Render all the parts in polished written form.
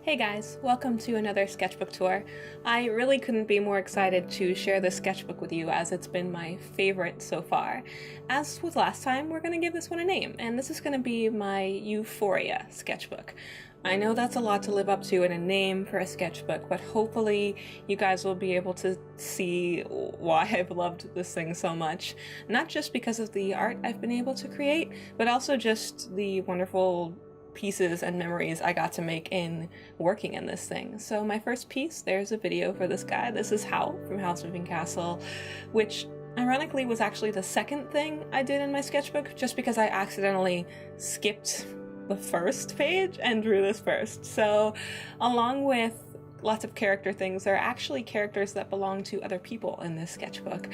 Hey guys, welcome to another sketchbook tour. I really couldn't be more excited to share this sketchbook with you as it's been my favorite so far. As with last time, we're going to give this one a name, and this is going to be my Euphoria sketchbook. I know that's a lot to live up to in a name for a sketchbook, but hopefully you guys will be able to see why I've loved this thing so much. Not just because of the art I've been able to create, but also just the wonderful pieces and memories I got to make in working in this thing. So my first piece, there's a video for this guy. This is Hal from House Moving Castle, which ironically was actually the second thing I did in my sketchbook, just because I accidentally skipped the first page and drew this first. So along with lots of character things, there are actually characters that belong to other people in this sketchbook.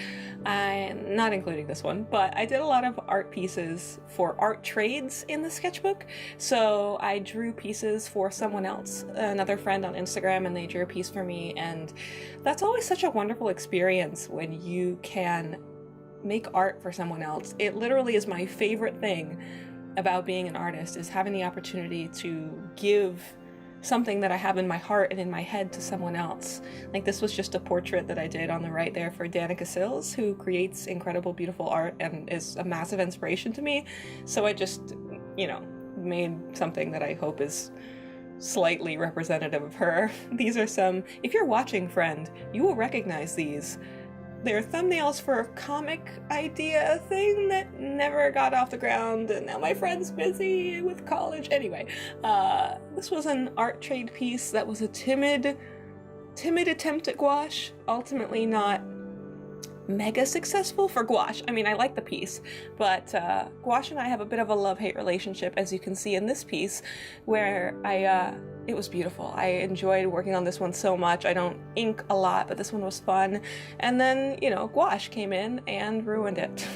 I'm not including this one, but I did a lot of art pieces for art trades in the sketchbook. So I drew pieces for someone else, another friend on Instagram, and they drew a piece for me. And that's always such a wonderful experience when you can make art for someone else. It literally is my favorite thing about being an artist, is having the opportunity to give something that I have in my heart and in my head to someone else. Like this was just a portrait that I did on the right there for Danica Sills, who creates incredible, beautiful art and is a massive inspiration to me. So I just, made something that I hope is slightly representative of her. These are some, if you're watching, friend, you will recognize these. They're thumbnails for a comic idea thing that never got off the ground, and now my friend's busy with college. Anyway, this was an art trade piece that was a timid attempt at gouache, ultimately not mega successful for gouache. I mean, I like the piece, but gouache and I have a bit of a love-hate relationship, as you can see in this piece, where it was beautiful. I enjoyed working on this one so much. I don't ink a lot, but this one was fun. And then, gouache came in and ruined it.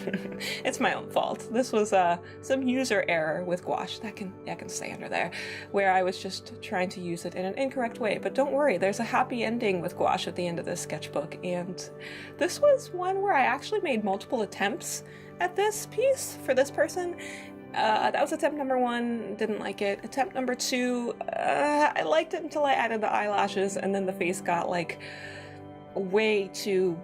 It's my own fault. This was some user error with gouache. That can stay under there, where I was just trying to use it in an incorrect way. But don't worry, there's a happy ending with gouache at the end of this sketchbook. And this was one where I actually made multiple attempts at this piece for this person. That was attempt number 1, didn't like it. Attempt number 2, I liked it until I added the eyelashes, and then the face got like way too,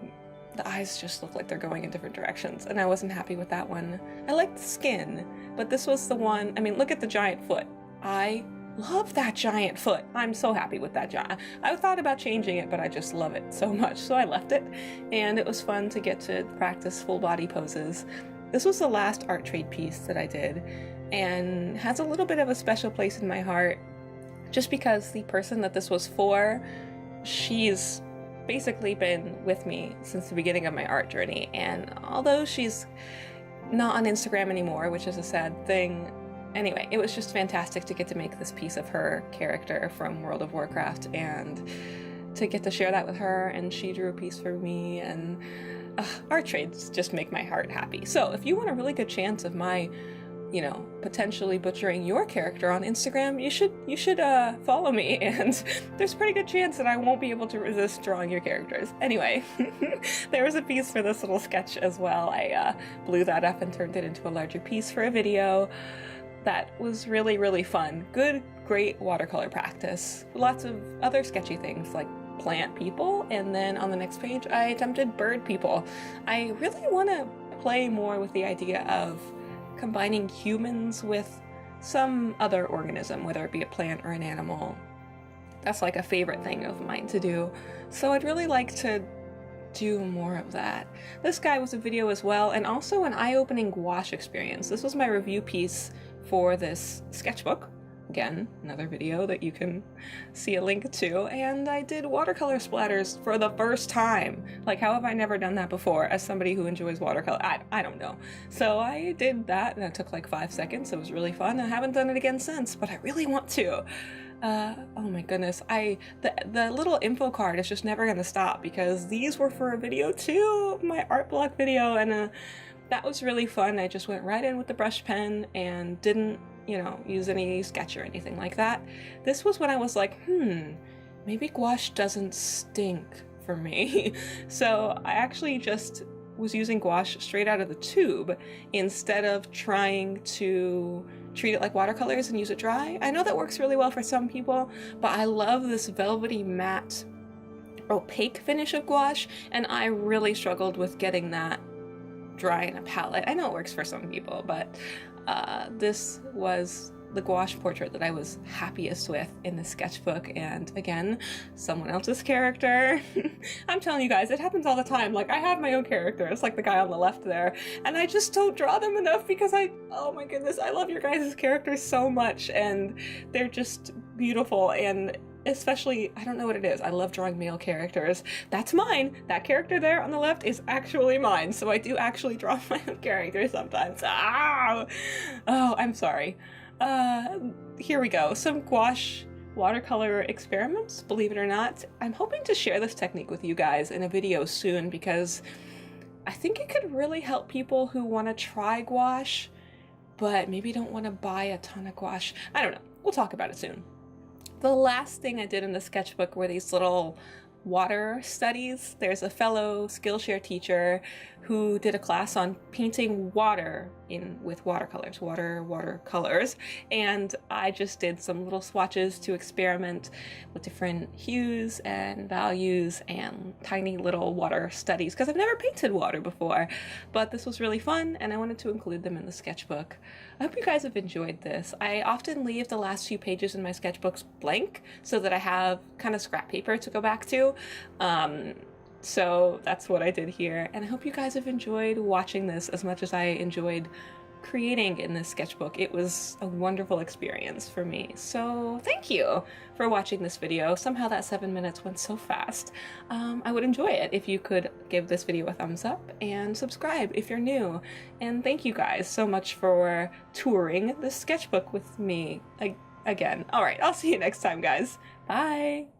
the eyes just look like they're going in different directions, and I wasn't happy with that one. I liked the skin, but this was the one, I mean, look at the giant foot. I love that giant foot. I'm so happy with that giant. I thought about changing it, but I just love it so much, so I left it, and it was fun to get to practice full body poses. This was the last art trade piece that I did, and has a little bit of a special place in my heart, just because the person that this was for, she's basically been with me since the beginning of my art journey, and although she's not on Instagram anymore, which is a sad thing, anyway, it was just fantastic to get to make this piece of her character from World of Warcraft, and to get to share that with her, and she drew a piece for me, and art trades just make my heart happy. So if you want a really good chance of my, potentially butchering your character on Instagram, you should follow me, and there's a pretty good chance that I won't be able to resist drawing your characters. Anyway, there was a piece for this little sketch as well. I blew that up and turned it into a larger piece for a video. That was really, really fun. Good, great watercolor practice. Lots of other sketchy things like plant people, and then on the next page I attempted bird people. I really want to play more with the idea of combining humans with some other organism, whether it be a plant or an animal. That's like a favorite thing of mine to do, so I'd really like to do more of that. This guy was a video as well, and also an eye-opening gouache experience. This was my review piece for this sketchbook. Again, another video that you can see a link to, and I did watercolor splatters for the first time. Like, how have I never done that before as somebody who enjoys watercolor? I don't know. So I did that, and it took like 5 seconds. It was really fun. I haven't done it again since, but I really want to. Oh my goodness, the little info card is just never gonna stop, because these were for a video too, my art block video, and that was really fun. I just went right in with the brush pen and didn't use any sketch or anything like that. This was when I was like, maybe gouache doesn't stink for me. So I actually just was using gouache straight out of the tube instead of trying to treat it like watercolors and use it dry. I know that works really well for some people, but I love this velvety matte opaque finish of gouache, and I really struggled with getting that dry in a palette. I know it works for some people, but this was the gouache portrait that I was happiest with in the sketchbook, and again, someone else's character. I'm telling you guys, it happens all the time. Like, I have my own characters, like the guy on the left there, and I just don't draw them enough because oh my goodness, I love your guys' characters so much, and they're just beautiful, and especially, I don't know what it is, I love drawing male characters. That's mine. That character there on the left is actually mine, so I do actually draw my own characters sometimes. Oh, I'm sorry. Here we go. Some gouache watercolor experiments, believe it or not. I'm hoping to share this technique with you guys in a video soon because I think it could really help people who want to try gouache, but maybe don't want to buy a ton of gouache. I don't know. We'll talk about it soon. The last thing I did in the sketchbook were these little water studies. There's a fellow Skillshare teacher who did a class on painting water with watercolors, and I just did some little swatches to experiment with different hues and values and tiny little water studies because I've never painted water before, but this was really fun and I wanted to include them in the sketchbook. I hope you guys have enjoyed this. I often leave the last few pages in my sketchbooks blank so that I have kind of scrap paper to go back to. So that's what I did here, and I hope you guys have enjoyed watching this as much as I enjoyed creating in this sketchbook. It was a wonderful experience for me, so thank you for watching this video. Somehow that 7 minutes went so fast. I would enjoy it if you could give this video a thumbs up and subscribe if you're new, and thank you guys so much for touring this sketchbook with me again. Alright, I'll see you next time, guys. Bye!